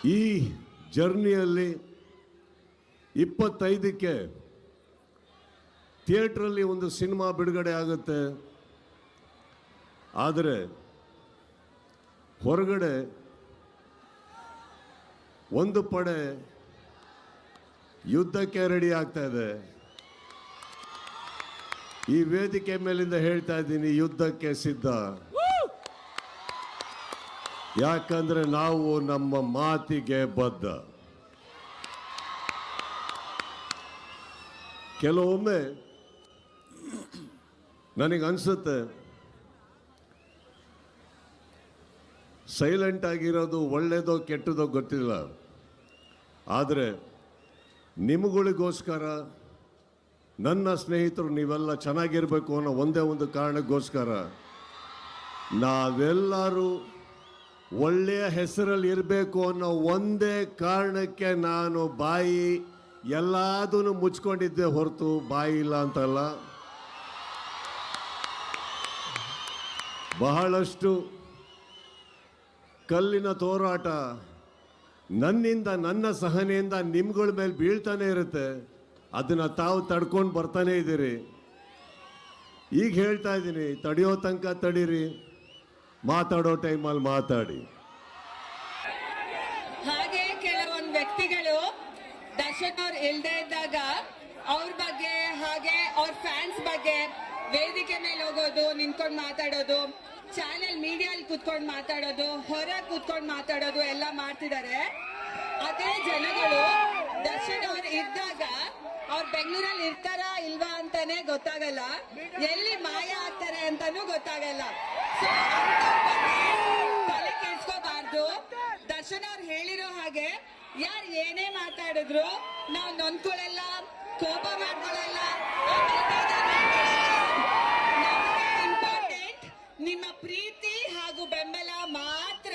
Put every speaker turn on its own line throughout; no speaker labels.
ಈ ಜರ್ನಿಯಲ್ಲಿ 25ಕ್ಕೆ ಥಿಯೇಟ್ರಲ್ಲಿ ಒಂದು ಸಿನಿಮಾ ಬಿಡುಗಡೆ ಆಗುತ್ತೆ. ಆದರೆ ಹೊರಗಡೆ ಒಂದು ಪಡೆ ಯುದ್ಧಕ್ಕೆ ರೆಡಿ ಆಗ್ತಾ ಇದೆ. ಈ ವೇದಿಕೆ ಮೇಲಿಂದ ಹೇಳ್ತಾ ಇದ್ದೀನಿ, ಯುದ್ಧಕ್ಕೆ ಸಿದ್ಧ. ಯಾಕಂದ್ರೆ ನಾವು ನಮ್ಮ ಮಾತಿಗೆ ಬದ್ಧ. ಕೆಲವೊಮ್ಮೆ ನನಗನ್ಸುತ್ತೆ ಸೈಲೆಂಟ್ ಆಗಿರೋದು ಒಳ್ಳೆಯದೋ ಕೆಟ್ಟದೋ ಗೊತ್ತಿಲ್ಲ, ಆದರೆ ನಿಮಗಳಿಗೋಸ್ಕರ, ನನ್ನ ಸ್ನೇಹಿತರು ನೀವೆಲ್ಲ ಚೆನ್ನಾಗಿರಬೇಕು ಅನ್ನೋ ಒಂದೇ ಒಂದು ಕಾರಣಕ್ಕೋಸ್ಕರ, ನಾವೆಲ್ಲರೂ ಒಳ್ಳೆಯ ಹೆಸರಲ್ಲಿ ಇರಬೇಕು ಅನ್ನೋ ಒಂದೇ ಕಾರಣಕ್ಕೆ ನಾನು ಬಾಯಿ ಎಲ್ಲದನ್ನು ಮುಚ್ಕೊಂಡಿದ್ದೆ ಹೊರತು ಬಾಯಿ ಇಲ್ಲ ಅಂತಲ್ಲ. ಬಹಳಷ್ಟು ಕಲ್ಲಿನ ತೋರಾಟ ನನ್ನಿಂದ, ನನ್ನ ಸಹನೆಯಿಂದ ನಿಮ್ಗಳ ಮೇಲೆ ಬೀಳ್ತಾನೆ ಇರುತ್ತೆ. ಅದನ್ನು ತಾವು ತಡ್ಕೊಂಡು ಬರ್ತಾನೆ ಇದ್ದೀರಿ. ಈಗ ಹೇಳ್ತಾ ಇದ್ದೀನಿ, ತಡೆಯೋ ತನಕ ತಡೀರಿ, ಮಾತಾಡೋ ಟೈಮಲ್ಲಿ ಮಾತಾಡಿ.
ಹಾಗೆ ಕೆಲವೊಂದು ವ್ಯಕ್ತಿಗಳು ದರ್ಶನ್ ಅವ್ರು ಇಲ್ದೇ ಇದ್ದಾಗ ಅವ್ರ ಬಗ್ಗೆ, ಹಾಗೆ ಅವ್ರ ಫ್ಯಾನ್ಸ್ ಬಗ್ಗೆ ವೇದಿಕೆ ಮೇಲೆ ಹೋಗೋದು, ನಿಂತ್ಕೊಂಡು ಮಾತಾಡೋದು, ಚಾನೆಲ್ ಮೀಡಿಯಲ್ಲಿ ಕೂತ್ಕೊಂಡು ಮಾತಾಡೋದು, ಹೊರಗೆ ಕೂತ್ಕೊಂಡು ಮಾತಾಡೋದು ಎಲ್ಲ ಮಾಡ್ತಿದ್ದಾರೆ. ಅದೇ ಜನಗಳು ದರ್ಶನ್ ಅವ್ರು ಇದ್ದಾಗ ಅವ್ರು ಬೆಂಗಳೂರಲ್ಲಿ ಇರ್ತಾರಾ ಇಲ್ವಾ ಅಂತಾನೆ ಗೊತ್ತಾಗಲ್ಲ, ಎಲ್ಲಿ ಮಾಯ ಆಗ್ತಾರೆ ಅಂತಾನೂ ಗೊತ್ತಾಗಲ್ಲ. ತಲೆ ಕೆಡ್ಸ್ಕೋಬಾರ್ದು. ದರ್ಶನ್ ಅವ್ರು ಹೇಳಿರೋ ಹಾಗೆ ಯಾರು ಏನೇ ಮಾತಾಡಿದ್ರು ನಾವು ನೊಂದ್ಕೊಳ್ಳಲ್ಲ, ಕೋಪ ಮಾಡ್ಕೊಳ್ಳಲ್ಲ. ಇಂಪಾರ್ಟೆಂಟ್ ನಿಮ್ಮ ಪ್ರೀತಿ ಹಾಗೂ ಬೆಂಬಲ ಮಾತ್ರ.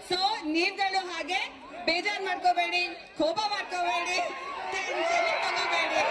ಸೊ ನೀವುಗಳು ಹಾಗೆ ಬೇಜಾರು ಮಾಡ್ಕೋಬೇಡಿ, ಕೋಪ ಮಾಡ್ಕೋಬೇಡಿ, ಟೆನ್ಷನ್ ತಗೋಬೇಡಿ.